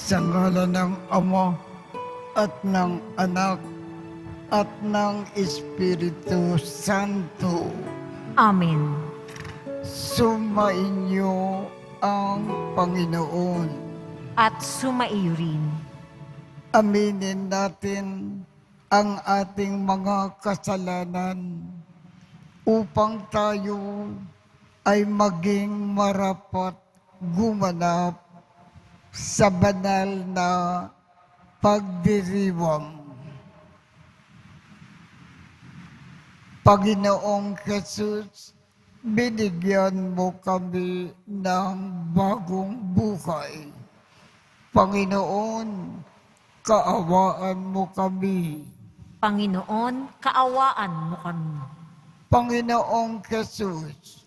Sa ngalan ng Ama at ng Anak at ng Espiritu Santo. Amen. Sumainyo ang Panginoon. At sumaiyo rin. Aminin natin ang ating mga kasalanan upang tayo ay maging marapat gumanap sa banal na pagdiriwang. Panginoong Jesus, binigyan mo kami ng bagong buhay. Panginoon, kaawaan mo kami. Panginoon, kaawaan mo kami. Panginoong Jesus,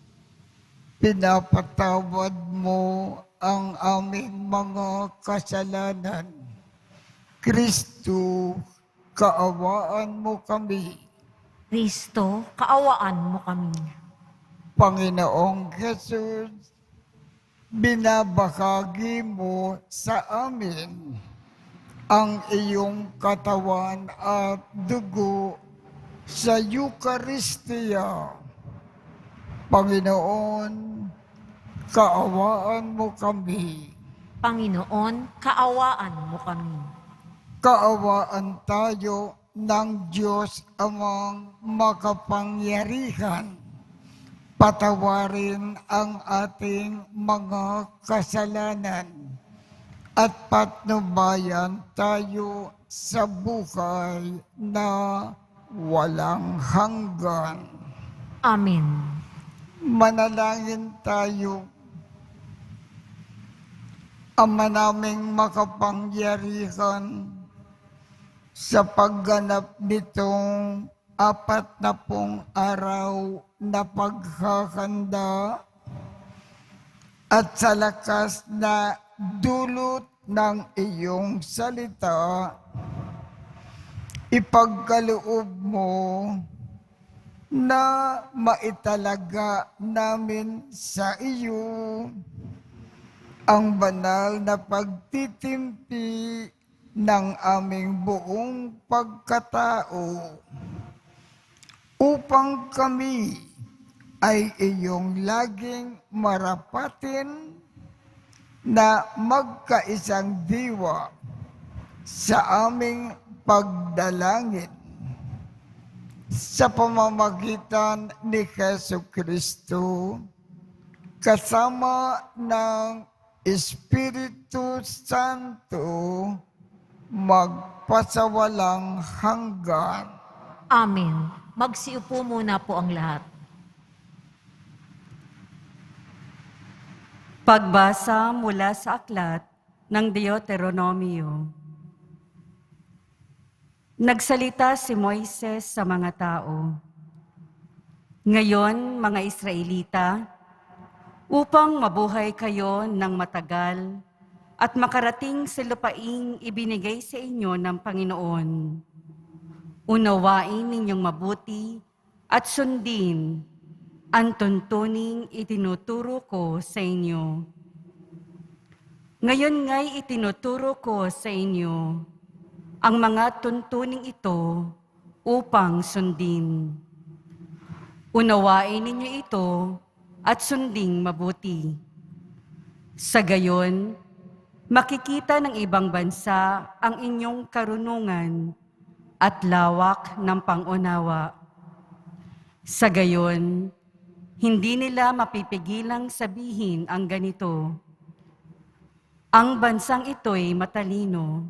pinapatawad mo ang aming mga kasalanan. Kristo, kaawaan mo kami. Kristo, kaawaan mo kami. Panginoong Jesus, binabahagi mo sa amin ang iyong katawan at dugo sa Eucharistia. Panginoon, kaawaan mo kami. Panginoon, kaawaan mo kami. Kaawaan tayo ng Diyos amang makapangyarihan. Patawarin ang ating mga kasalanan at patnubayan tayo sa buhay na walang hanggan. Amen. Manalangin tayo. Ama naming makapangyarihan, sa pagganap nitong 40 araw na paghahanda at sa lakas na dulot ng iyong salita, ipagkaloob mo na maitalaga namin sa iyo ang banal na pagtitimpi ng aming buong pagkatao upang kami ay iyong laging marapatin na magkaisang diwa sa aming pagdalangin sa pamamagitan ni Jesucristo kasama ng Espiritu Santo magpasawalang hanggan. Amen. Magsiupo muna po ang lahat. Pagbasa mula sa aklat ng Deuteronomio. Nagsalita si Moises sa mga tao. Ngayon, mga Israelita, upang mabuhay kayo ng matagal at makarating sa lupaing ibinigay sa inyo ng Panginoon, unawain ninyong mabuti at sundin ang tuntuning itinuturo ko sa inyo. Ngayon nga'y itinuturo ko sa inyo ang mga tuntuning ito upang sundin. Unawain ninyo ito at sunding mabuti. Sa gayon, makikita ng ibang bansa ang inyong karunungan at lawak ng pangunawa. Sa gayon, hindi nila mapipigilang sabihin ang ganito, ang bansang ito'y matalino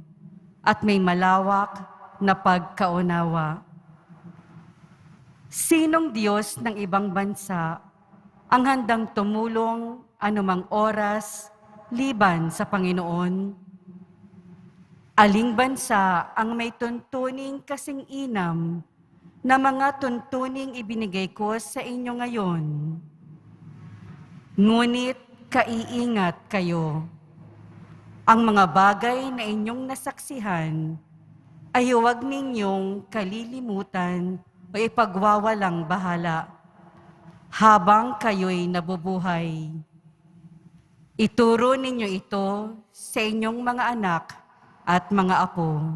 at may malawak na pagkaunawa. Sinong Diyos ng ibang bansa ang handang tumulong anumang oras liban sa Panginoon? Aling bansa ang may tuntuning kasing inam na mga tuntuning ibinigay ko sa inyo ngayon? Ngunit kaiingat kayo. Ang mga bagay na inyong nasaksihan ay huwag ninyong kalilimutan o ipagwawalang bahala habang kayo'y nabubuhay. Ituro ninyo ito sa inyong mga anak at mga apo.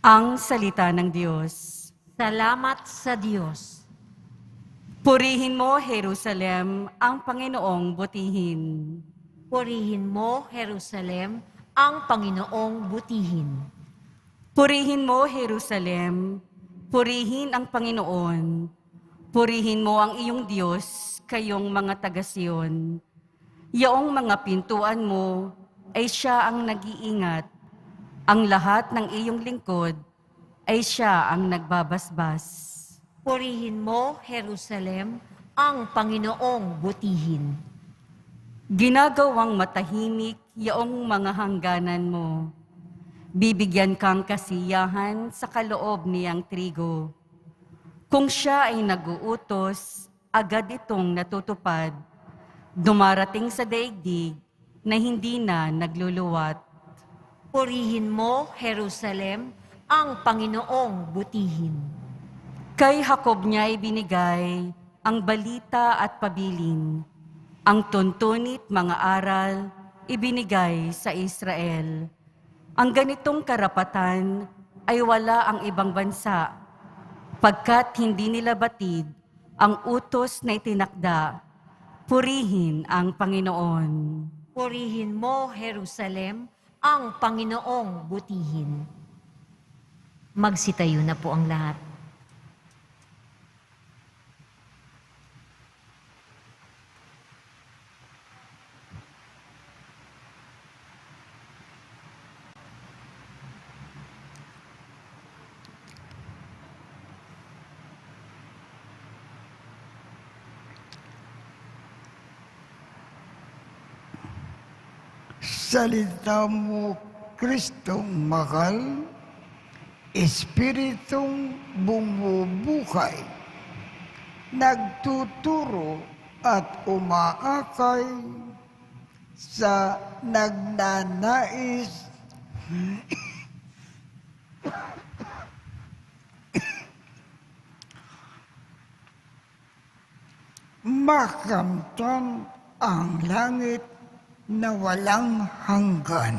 Ang salita ng Diyos. Salamat sa Diyos. Purihin mo, Jerusalem, ang Panginoong butihin. Purihin mo, Jerusalem, ang Panginoong butihin. Purihin mo, Jerusalem, purihin ang Panginoon. Purihin mo ang iyong Diyos, kayong mga taga-Siyon. Yaong mga pintuan mo ay siya ang nag-iingat. Ang lahat ng iyong lingkod ay siya ang nagbabasbas. Purihin mo, Jerusalem, ang Panginoong butihin. Ginagawang matahimik yaong mga hangganan mo. Bibigyan kang kasiyahan sa kaloob niyang trigo. Kung siya ay nag-uutos, agad itong natutupad. Dumarating sa daigdig na hindi na nagluluwat. Purihin mo, Jerusalem, ang Panginoong butihin. Kay Jacob niya ibinigay ang balita at pabilin. Ang tuntunit mga aral ibinigay sa Israel. Ang ganitong karapatan ay wala ang ibang bansa, pagkat hindi nila batid ang utos na itinakda. Purihin ang Panginoon. Purihin mo, Jerusalem, ang Panginoong butihin. Magsitayo na po ang lahat. Salita mo, Kristong mahal, Espiritong bumubuhay, nagtuturo at umaakay sa nagnanais makamtan ang langit na walang hanggan.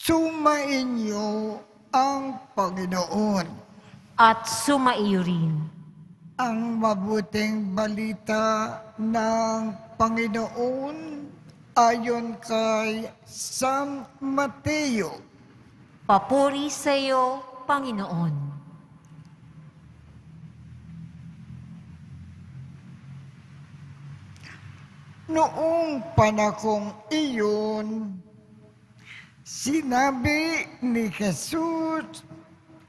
Sumainyo ang Panginoon. At sumaiyo rin. Ang mabuting balita ng Panginoon ayon kay San Mateo. Papuri sa iyo, Panginoon. Noong panahong iyon, sinabi ni Jesus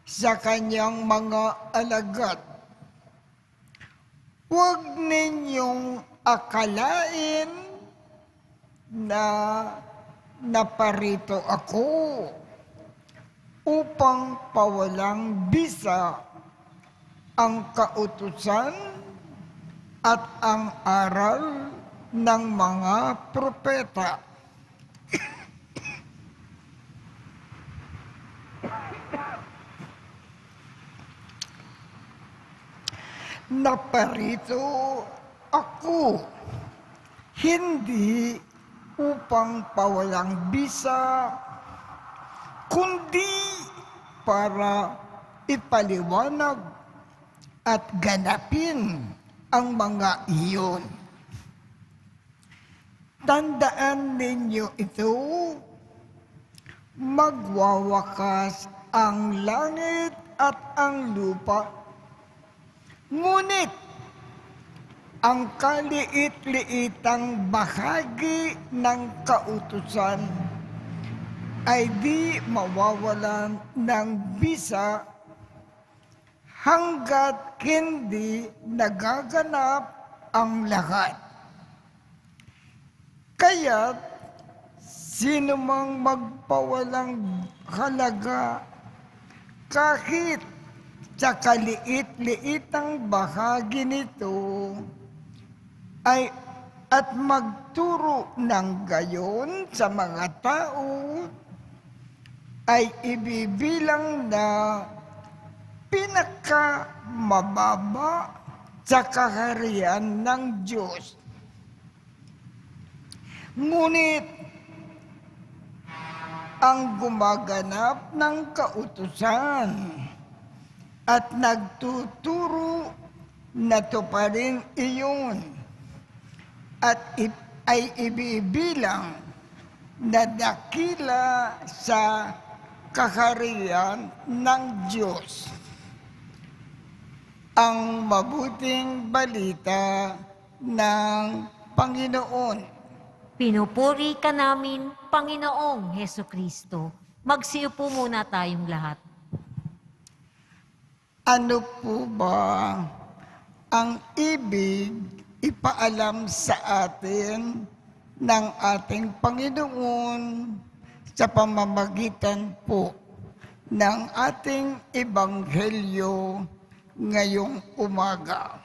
sa kanyang mga alagad, "Huwag ninyong akalain na naparito ako upang pawalang bisa ang kautusan at ang aral ng mga propeta. Naparito ako, hindi upang pawalang bisa, kundi para ipaliwanag at ganapin ang mga iyon. Tandaan ninyo ito, magwawakas ang langit at ang lupa. Ngunit, ang kaliit-liitang bahagi ng kautusan ay di mawawalan ng bisa hanggat hindi nagaganap ang lahat. Kaya't sino mang magpawalang halaga kahit sa kaliit-liitang bahagi nito ay at magturo ng gayon sa mga tao ay ibibilang na pinakamababa sa kaharian ng Diyos. Ngunit ang gumaganap ng kautusan at nagtuturo na tuparin iyon at ay ibibilang na dakila sa kaharian ng Diyos. Ang mabuting balita ng Panginoon. Pinupuri ka namin, Panginoong Hesukristo. Magsiupo muna tayong lahat. Ano po ba ang ibig ipaalam sa atin ng ating Panginoon sa pamamagitan po ng ating ebanghelyo ngayong umaga?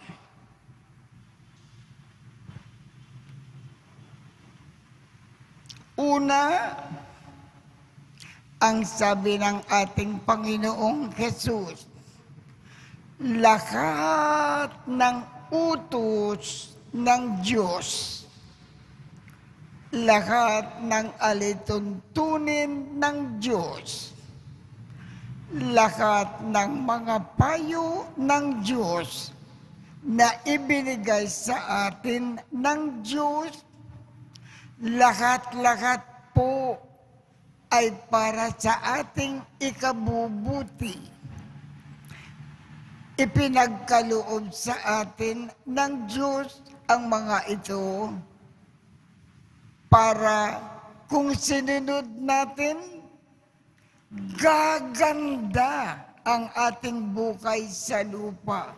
Una, ang sabi ng ating Panginoong Jesus, lahat ng utos ng Diyos, lahat ng alituntunin ng Diyos, lahat ng mga payo ng Diyos na ibinigay sa atin ng Diyos, lahat-lahat po ay para sa ating ikabubuti. Ipinagkaloob sa atin ng Diyos ang mga ito para kung sinunod natin, gaganda ang ating buhay sa lupa.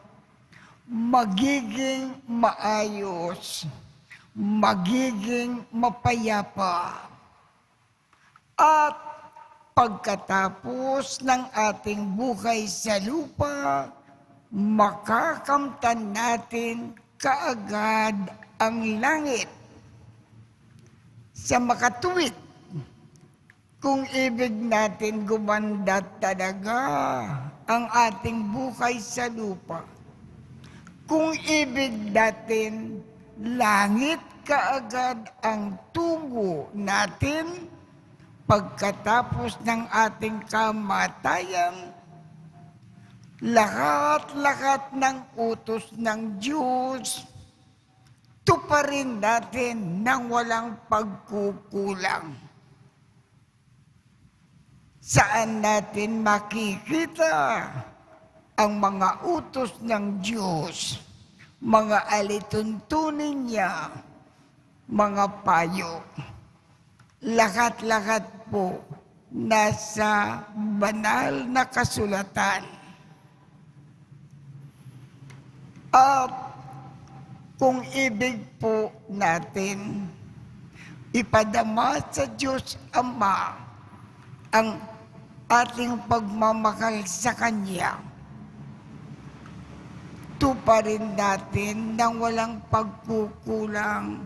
Magiging maayos, magiging mapayapa. At pagkatapos ng ating buhay sa lupa, makakamtan natin kaagad ang langit. Sa makatuwid, kung ibig natin gumanda talaga ang ating buhay sa lupa, kung ibig natin langit kaagad ang tungo natin pagkatapos ng ating kamatayan, lahat-lahat ng utos ng Diyos, tuparin natin nang walang pagkukulang. Saan natin makikita ang mga utos ng Diyos, mga alituntunin niya, mga payo? Lahat-lahat po nasa banal na kasulatan. At kung ibig po natin ipadama sa Diyos Ama ang ating pagmamahal sa Kanya, tuparin natin nang walang pagkukulang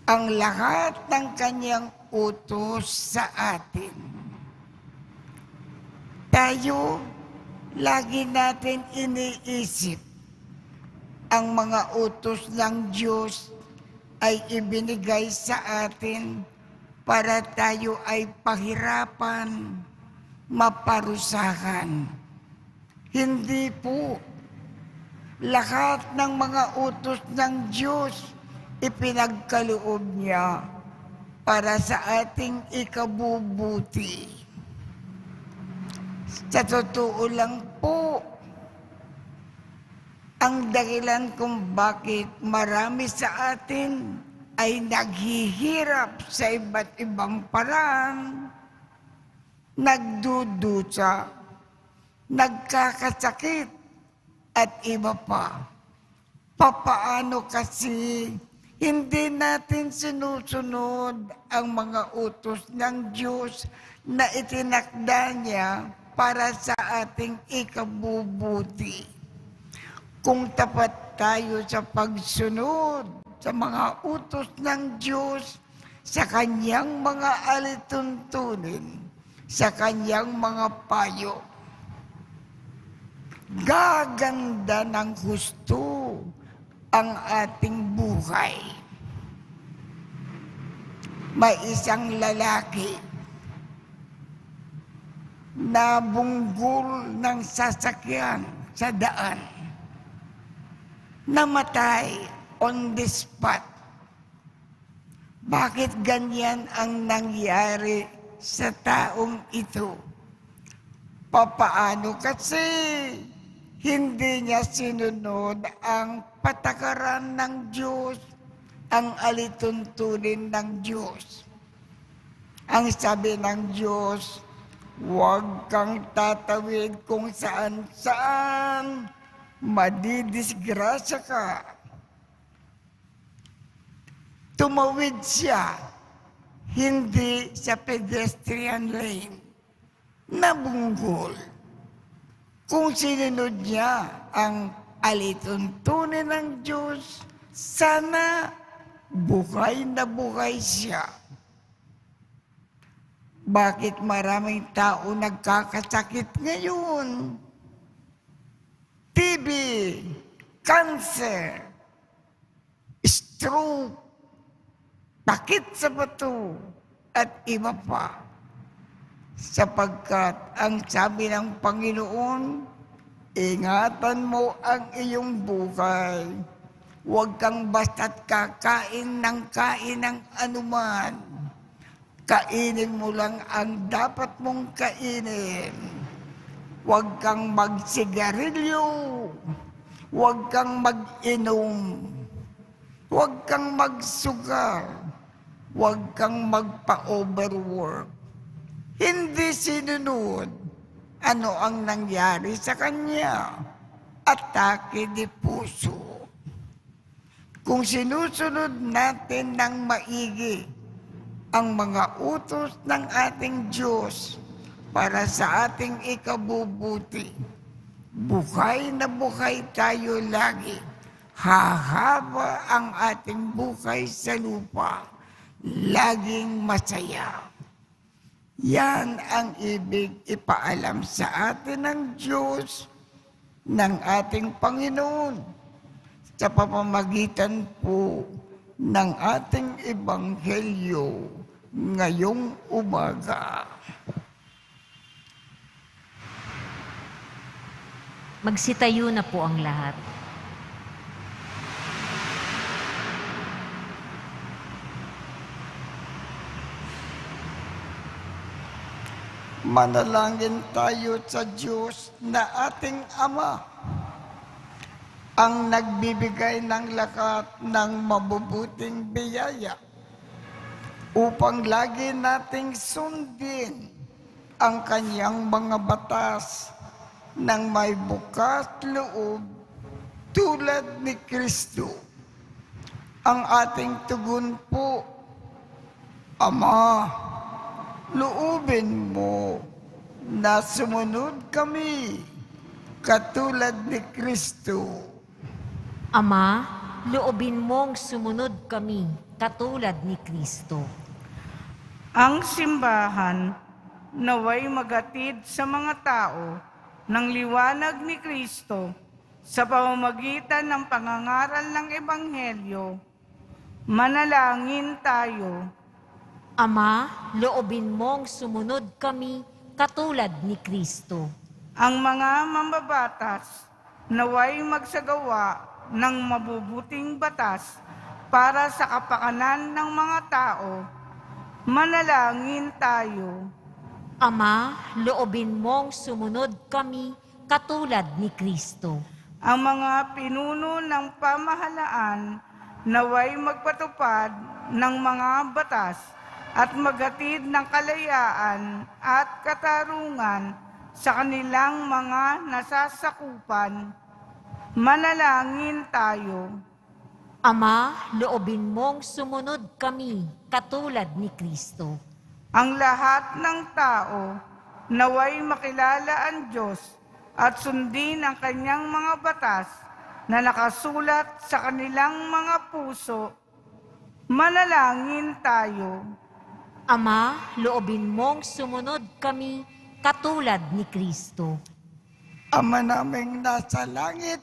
ang lahat ng Kanyang utos sa atin. Tayo, lagi natin iniisip ang mga utos ng Diyos ay ibinigay sa atin para tayo ay pahirapan, maparusahan. Hindi po. Lahat ng mga utos ng Diyos ipinagkaloob niya para sa ating ikabubuti. Sa totoo lang po, ang dahilan kung bakit marami sa atin ay naghihirap sa iba't ibang paraan, nagdudusa, nagkakasakit, at iba pa. Papaano kasi hindi natin sinusunod ang mga utos ng Diyos na itinakda niya para sa ating ikabubuti. Kung tapat tayo sa pagsunod sa mga utos ng Diyos, sa kanyang mga alituntunin, sa kanyang mga payo, gaganda ng husto ang ating buhay. May isang lalaki na bunggol ng sasakyan sa daan. Namatay on the spot. Bakit ganyan ang nangyari sa taong ito? Papaano kasi hindi niya sinunod ang patakaran ng Diyos, ang alituntunin ng Diyos. Ang sabi ng Diyos, huwag kang tatawid kung saan-saan, madidisgrasya ka. Tumawid siya, hindi sa pedestrian lane, nabunggol. Kung sinunod niya ang alituntunin ng Diyos, sana buhay na buhay siya. Bakit maraming tao nagkakasakit ngayon? TB, cancer, stroke, sakit sa bato, at iba pa. Sapagkat ang sabi ng Panginoon, ingatan mo ang iyong buhay. Huwag kang basta't kakain ng anuman. Kainin mo lang ang dapat mong kainin. Huwag kang magsigarilyo. Huwag kang mag-inom. Huwag kang magsugal. Huwag kang magpa-overwork. Hindi sinunod. Ano ang nangyari sa kanya? Atake de puso. Kung sinusunod natin ng maigi ang mga utos ng ating Diyos para sa ating ikabubuti, buhay na buhay tayo lagi. Hahaba ang ating buhay sa lupa. Laging masaya. Yan ang ibig ipaalam sa atin ng Diyos, ng ating Panginoon, sa pamamagitan po ng ating Ebanghelyo ngayong umaga. Magsitayo na po ang lahat. Manalangin tayo sa Diyos na ating Ama, ang nagbibigay ng lakat ng mabubuting biyaya, upang lagi nating sundin ang kanyang mga batas ng may bukas loob tulad ni Kristo. Ang ating tugon po, Ama, loobin mo na sumunod kami katulad ni Kristo. Ama, loobin mong sumunod kami katulad ni Kristo. Ang simbahan naway maghatid sa mga tao ng liwanag ni Kristo sa pamamagitan ng pangangaral ng Ebanghelyo. Manalangin tayo. Ama, loobin mong sumunod kami katulad ni Kristo. Ang mga mambabatas naway magsagawa ng mabubuting batas para sa kapakanan ng mga tao. Manalangin tayo. Ama, loobin mong sumunod kami katulad ni Kristo. Ang mga pinuno ng pamahalaan naway magpatupad ng mga batas at maghatid ng kalayaan at katarungan sa kanilang mga nasasakupan. Manalangin tayo. Ama, loobin mong sumunod kami katulad ni Kristo. Ang lahat ng tao naway makilala ang Diyos at sundin ang kanyang mga batas na nakasulat sa kanilang mga puso. Manalangin tayo. Ama, loobin mong sumunod kami katulad ni Kristo. Ama naming nasa langit,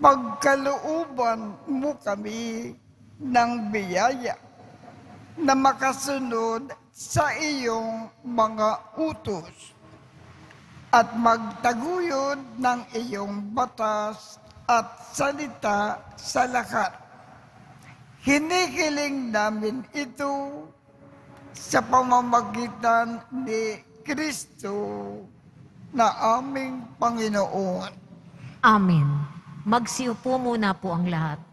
pagkalooban mo kami ng biyaya na makasunod sa iyong mga utos at magtaguyod ng iyong batas at salita sa lahat. Hinihiling namin ito sa pamamagitan ni Kristo na aming Panginoon. Amen. Magsiupo muna po ang lahat.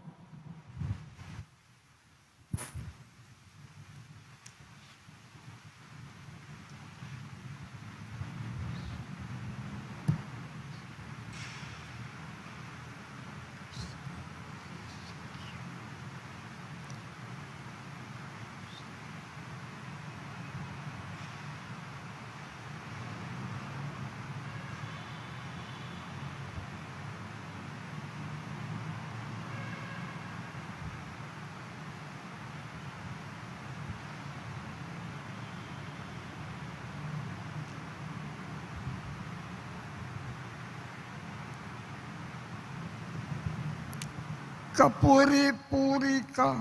Kapuri-puri ka,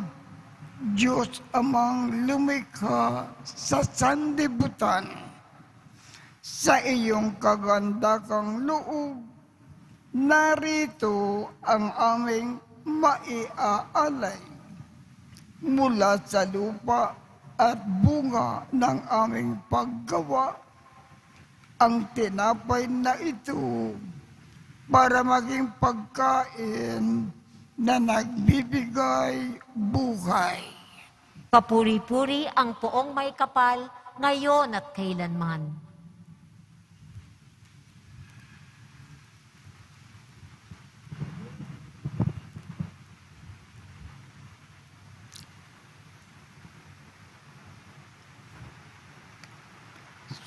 Diyos Amang lumikha sa sanlibutan. Sa iyong kagandakang loob, narito ang aming maiaalay. Mula sa lupa at bunga ng aming paggawa, ang tinapay na ito para maging pagkain na nagbibigay buhay. Kapuri-puri ang poong may kapal, ngayon at kailanman.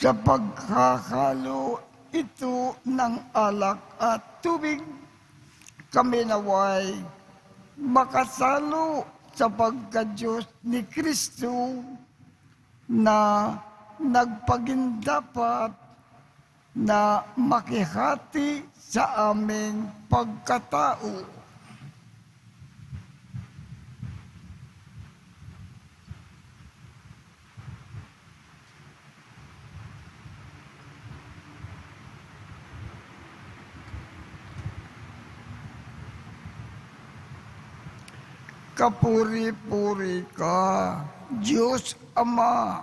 Sa pagkakalo ito ng alak at tubig, kami naway makasalo sa pagka-Diyos ni Kristo na nagpagindapat na makihati sa aming pagkatao. Kapuri-puri ka, Diyos Ama,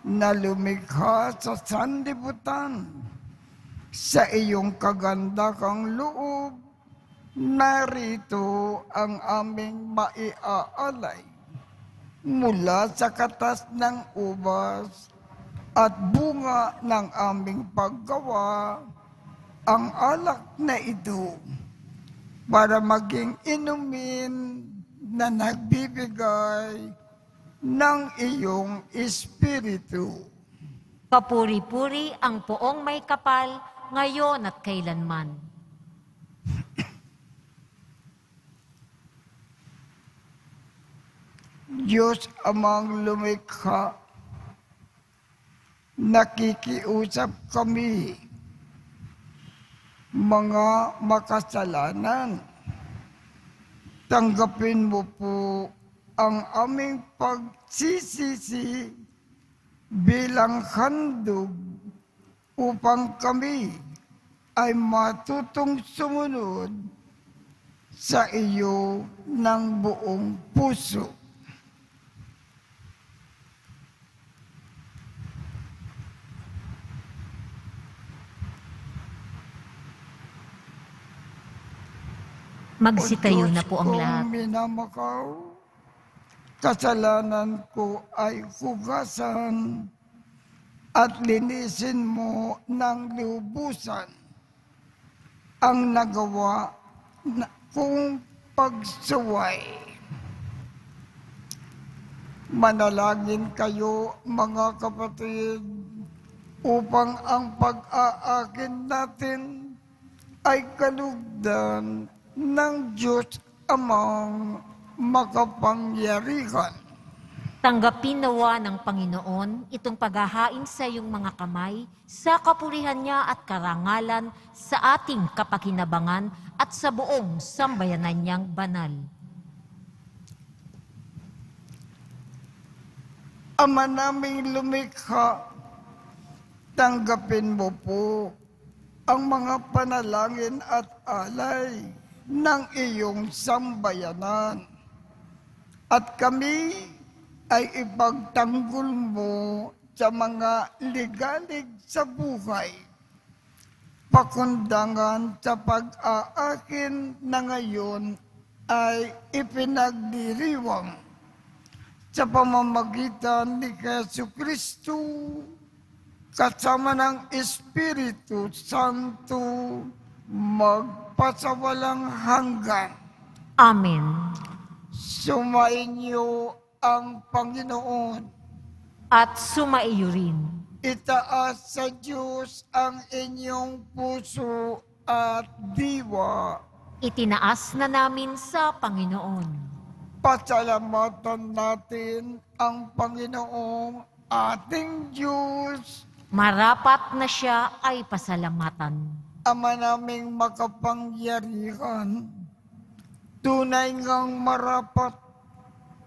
na lumikha sa sanlibutan. Sa iyong kagandakang loob, narito ang aming maiaalay. Mula sa katas ng ubas at bunga ng aming paggawa, ang alak na ito para maging inumin na nagbibigay ng iyong Espiritu. Kapuri-puri ang poong may kapal, ngayon at kailanman. Diyos Amang lumikha, nakikiusap kami, mga makasalanan. Tanggapin mo po ang aming pagsisisi bilang handog upang kami ay matutong sumunod sa iyo ng buong puso. Magsitayo na po ang lahat. Kung minamakaw, kasalanan ko ay hugasan at linisin mo ng lubusan ang nagawa kong pagsuway. Manalangin kayo, mga kapatid, upang ang pag-aakin natin ay kalugdan ng Diyos Amang makapangyarihan. Tanggapin nawa ng Panginoon itong paghahain sa iyong mga kamay sa kapurihan niya at karangalan sa ating kapakinabangan at sa buong sambayanan niyang banal. Ama naming lumikha, tanggapin mo po ang mga panalangin at alay ng iyong sambayanan. At kami ay ipagtanggol mo sa mga ligalig sa buhay. Pakundangan sa pag-aakin na ngayon ay ipinagdiriwang sa pamamagitan ni Jesucristo kasama ng Espiritu Santo magpasawalang hanggan. Amen. Sumainyo ang Panginoon. At sumaiyo rin. Itaas sa Diyos ang inyong puso at diwa. Itinaas na namin sa Panginoon. Pasalamatan natin ang Panginoong ating Diyos. Marapat na siya ay pasalamatan. Ama naming makapangyarihan, tunay ngang marapat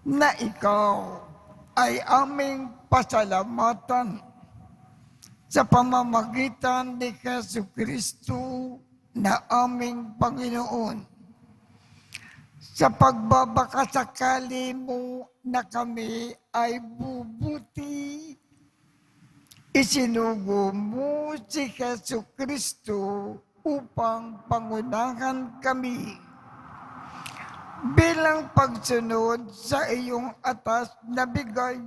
na ikaw ay aming pasalamatan sa pamamagitan ni Jesucristo na aming Panginoon. Sa pagbabakasakali mo na kami ay bubuti, isinugo mo si Jesucristo upang pangunahan kami. Bilang pagsunod sa iyong atas na bigay,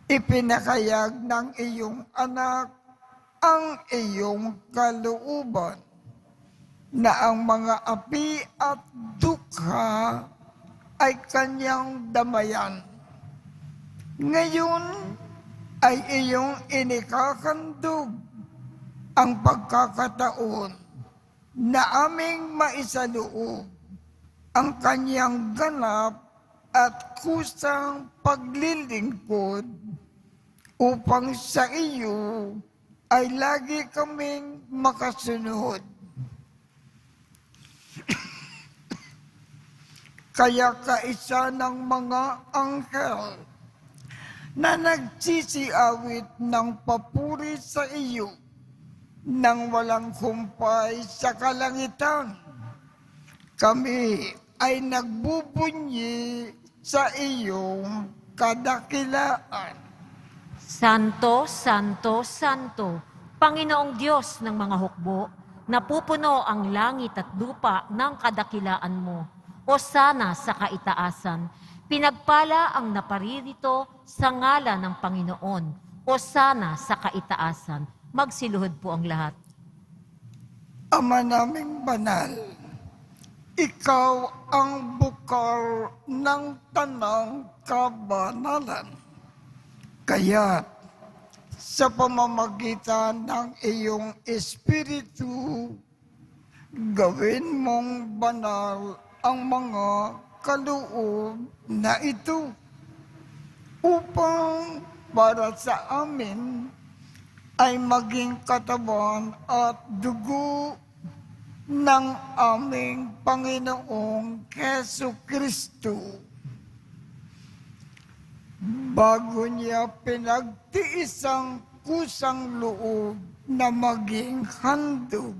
ipinakayag ng iyong anak ang iyong kalooban na ang mga api at dukha ay kanyang damayan. Ngayon ay iyong inikakandog ang pagkakataon na aming maisaloob ang kanyang ganap at kusang paglilingkod upang sa iyo ay lagi kaming makasunod. Kaya kaisa ng mga anghel na nagsisiawit ng papuri sa iyo nang walang humpay sa kalangitan, kami ay nagbubunyi sa iyong kadakilaan. Santo, Santo, Santo, Panginoong Diyos ng mga hukbo, napupuno ang langit at lupa ng kadakilaan mo. Hosana sa kaitaasan, pinagpala ang naparirito sa ngalan ng Panginoon. Hosana sa kaitaasan. Magsiluhod po ang lahat. Ama naming banal, ikaw ang bukal ng tanang kabanalan. Kaya sa pamamagitan ng iyong Espiritu, gawin mong banal ang mga kaloob na ito upang para sa amin ay maging katawan at dugo ng aming Panginoong Jesucristo. Bago niya pinagtiis ang kusang loob na maging handog,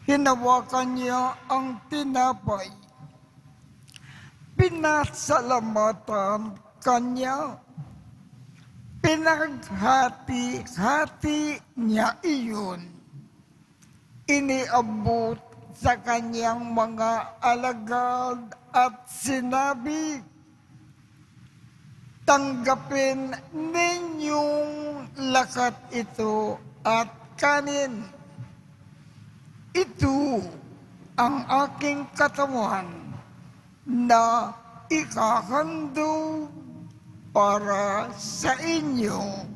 hinawakan niya ang tinapay. Pinasalamatan kanya. Pinaghati-hati niya iyon. Iniabot sa kanyang mga alagad at sinabi, tanggapin ninyong lakat ito at kanin. Ito ang aking katawan na ikahandog para sa inyo.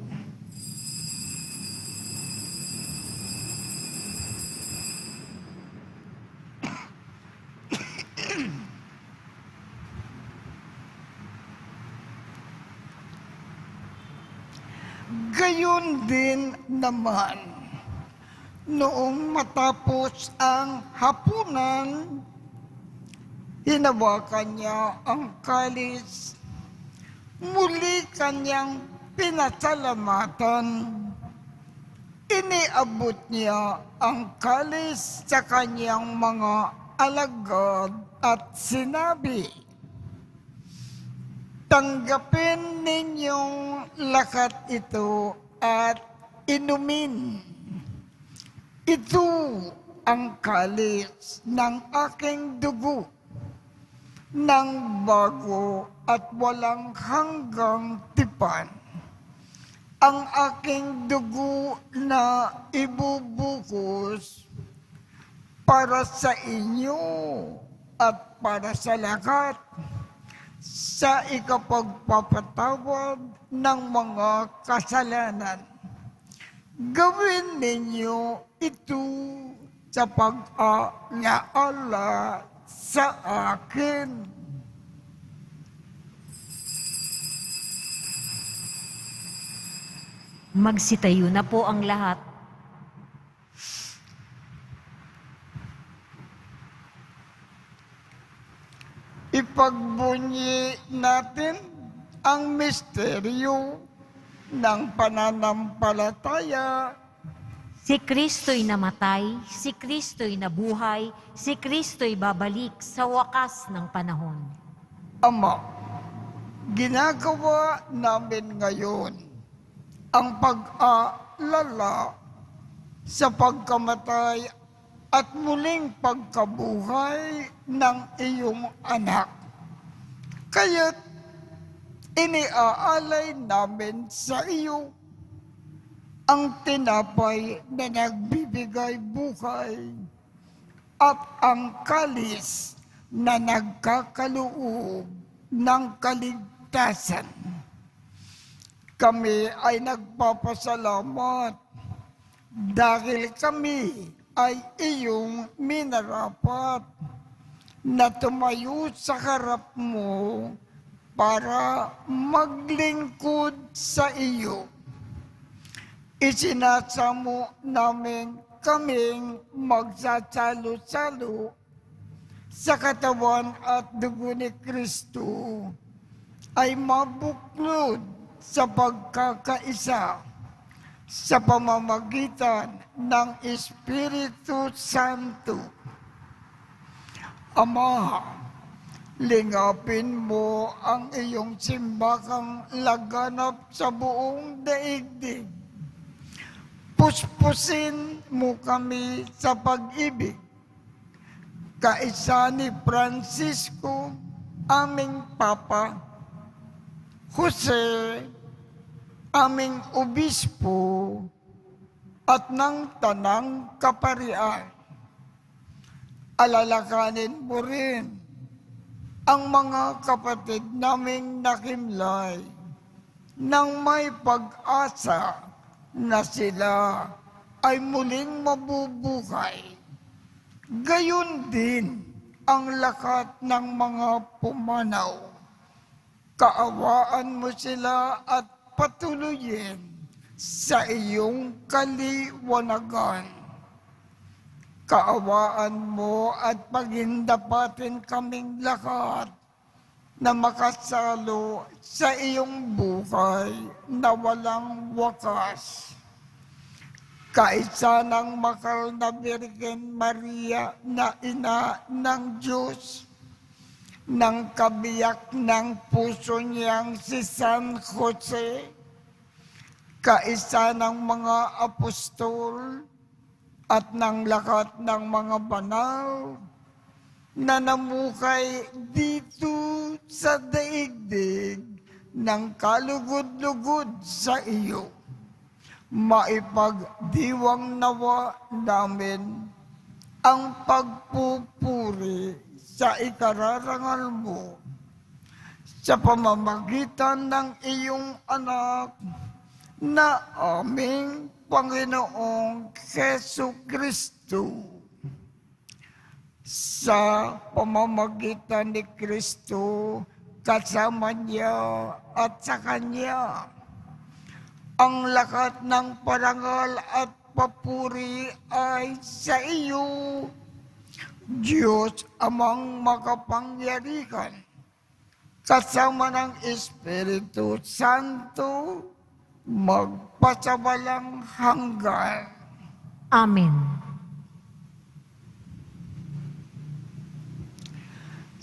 Gayon din naman, noong matapos ang hapunan, hinawakan niya ang kalis, muli kanyang pinasalamatan. Iniabot niya ang kalis sa kanyang mga alagad at sinabi, "Tanggapin ninyong lakat ito at inumin. Ito ang kalis ng aking dugo, ng bago at walang hanggang tipan. Ang aking dugo na ibubukos para sa inyo at para sa lahat, sa ikapagpapatawad ng mga kasalanan. Gawin ninyo ito sa pag-aalaala sa akin." Magsitayo na po ang lahat. Ipagbunyi natin ang misteryo ng pananampalataya. Si Kristo'y namatay, si Kristo'y nabuhay, si Kristo'y babalik sa wakas ng panahon. Ama, ginagawa namin ngayon ang pag-aalala sa pagkamatay at muling pagkabuhay ng iyong anak. Kaya't iniaalay namin sa iyo ang tinapay na nagbibigay buhay at ang kalis na nagkakaloob ng kaligtasan. Kami ay nagpapasalamat dahil kami ay iyong minarapat na tumayo sa harap mo para maglingkod sa iyo. Isinasamo namin kaming magsasalo-salo sa katawan at dugo ni Kristo ay mabuklod sa pagkakaisa sa pamamagitan ng Espiritu Santo. Ama, lingapin mo ang iyong simbakang laganap sa buong daigdig. Puspusin mo kami sa pag-ibig. Kaisa ni Francisco, aming Papa, Jose, aming obispo, at ng tanang kaparian. Alalakanin mo rin ang mga kapatid naming nakimlay nang may pag-asa na sila ay muling mabubuhay. Gayon din ang lakat ng mga pumanaw. Kaawaan mo sila at patuloyin sa iyong kaliwanagan. Kaawaan mo at pagindapatin kaming lahat na makasalo sa iyong buhay na walang wakas. Kaisa ng makal na Birhen Maria na ina ng Diyos, ng kabiyak ng puso niyang si San Jose, kaisa ng mga apostol at ng lahat ng mga banal na namukay dito sa daigdig ng kalugod-lugod sa iyo. Maipagdiwang nawa namin ang pagpupuri sa ikararangal mo sa pamamagitan ng iyong anak na aming Panginoong Jesucristo. Sa pamamagitan ni Kristo, kasama niya at sa Kanya, Ang lakat ng parangal at papuri ay sa iyo, Diyos amang makapangyarihan, kasama ng Espiritu Santo, magpasawalang hanggan. Amen.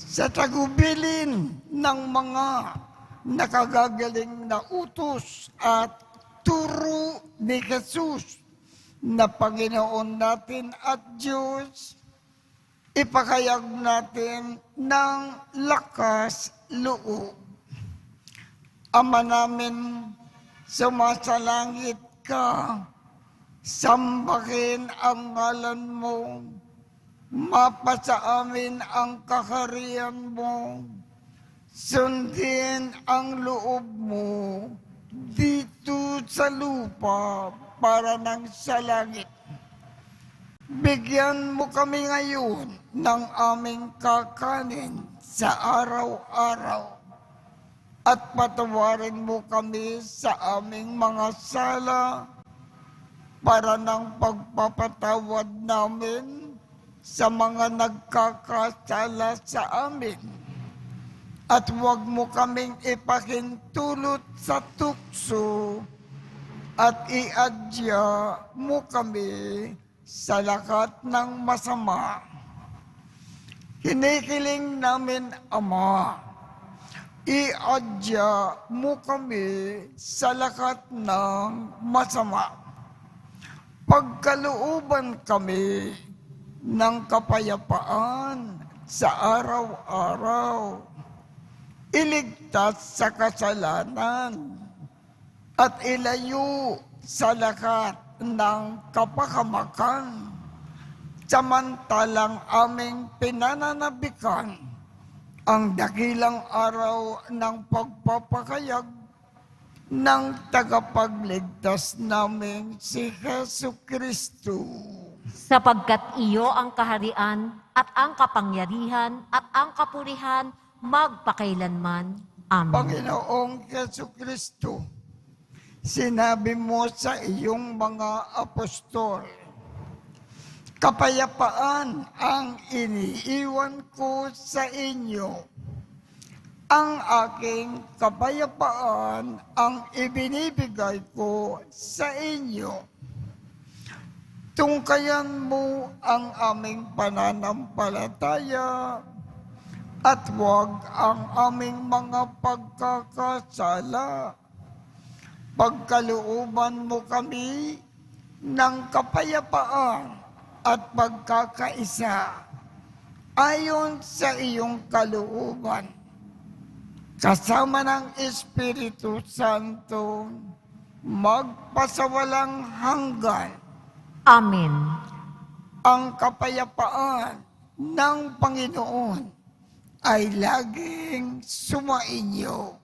Sa tagubilin ng mga nakagagaling na utos at turo ni Jesus na Panginoon natin at Diyos, ipakayag natin ng lakas loob. Ama namin, sumasalangit ka, sambahin ang ngalan mo, mapasa amin ang kaharian mo, sundin ang loob mo dito sa lupa para nang sa langit. Bigyan mo kami ngayon ng aming kakanin sa araw-araw at patawarin mo kami sa aming mga sala para ng pagpapatawad namin sa mga nagkakasala sa amin. At huwag mo kaming ipahintulot sa tukso at iadya mo kami sa lahat ng masama. Kinikiling namin, Ama, iadya mo kami sa lahat ng masama. Pagkalooban kami ng kapayapaan sa araw-araw. Iligtas sa kasalanan at ilayo sa lahat ng kapahamakan. Samantalang aming pinananabikan ang dakilang araw ng pagpapakayag ng tagapagligtas namin si Jesucristo. Sapagkat iyo ang kaharian at ang kapangyarihan at ang kapurihan magpakailanman. Amen. Panginoong Jesucristo, sinabi mo sa iyong mga apostol, kapayapaan ang iniiwan ko sa inyo. Ang aking kapayapaan ang ibinibigay ko sa inyo. Tungkayan mo ang aming pananampalataya at huwag ang aming mga pagkakasala. Pagkalooban mo kami ng kapayapaan at pagkakaisa ayon sa iyong kalooban. Kasama ng Espiritu Santo, magpasawalang hanggan. Amen. Ang kapayapaan ng Panginoon ay laging sumainyo.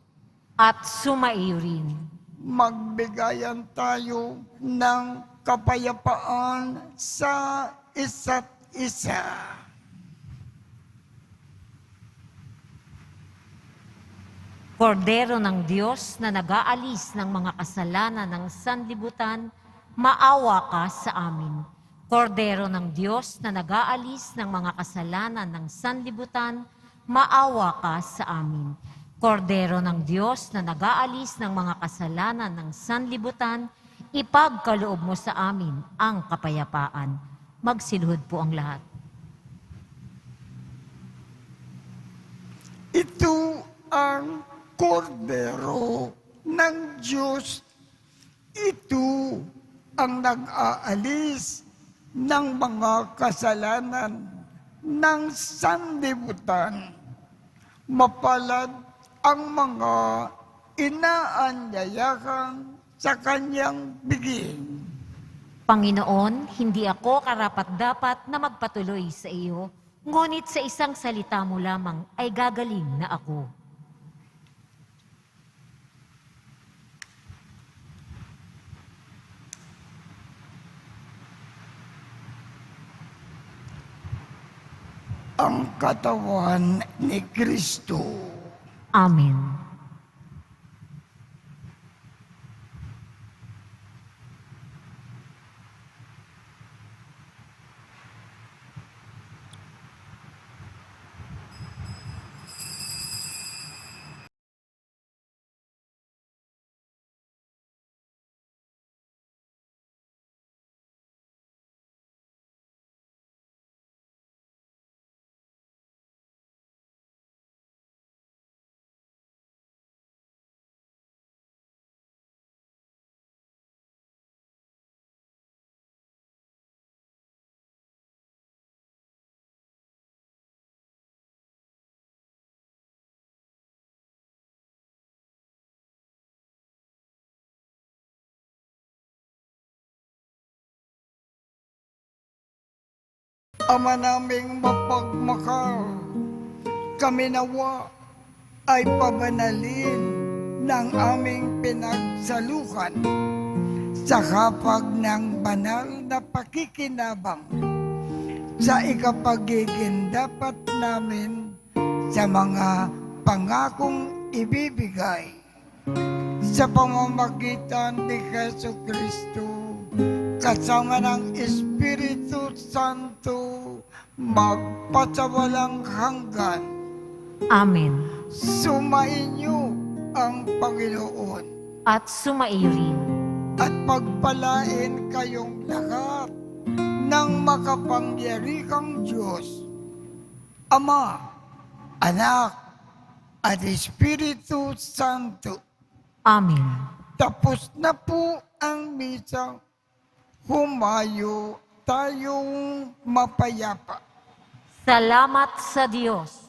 At sumaiyo rin. Magbigayan tayo ng kapayapaan sa isa't isa. Kordero ng Diyos na nag-aalis ng mga kasalanan ng sanlibutan, maawa ka sa amin. Kordero ng Diyos na nag-aalis ng mga kasalanan ng sanlibutan, maawa ka sa amin. Kordero ng Diyos na nag-aalis ng mga kasalanan ng sanlibutan, ipagkaloob mo sa amin ang kapayapaan. Magsiluhod po ang lahat. Ito ang kordero ng Diyos. Ito ang nag-aalis ng mga kasalanan ng sanlibutan. Mapalad ang mga inaanyayahan sa kanyang bigin. Panginoon, hindi ako karapat-dapat na magpatuloy sa iyo, ngunit sa isang salita mo lamang ay gagaling na ako. Ang katawan ni Kristo. Amen. Ama naming mapagmakal, kami nawa ay pabanalin ng aming pinagsalukan sa kapag ng banal na pakikinabang sa ikapagiging dapat namin sa mga pangakong ibibigay sa pamamagitan ni Jesu Kristo kasama ng Espiritu Santo magpasawalang hanggan. Amen. Sumainyo ang Panginoon At sumaiyo rin. at pagpalain kayong lahat ng makapangyarihang Diyos, Ama, Anak, at Espiritu Santo. Amen. Tapos na po ang misa. Humayo tayong mapayapa. Salamat sa Diyos.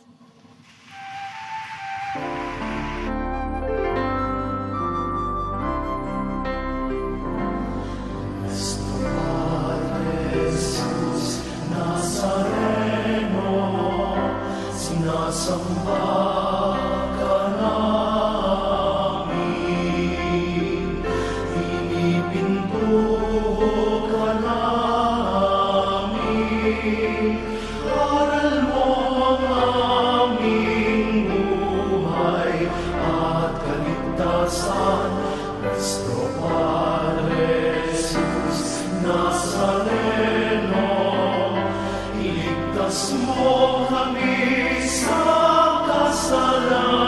Iligtas mo kami sa kasalanan.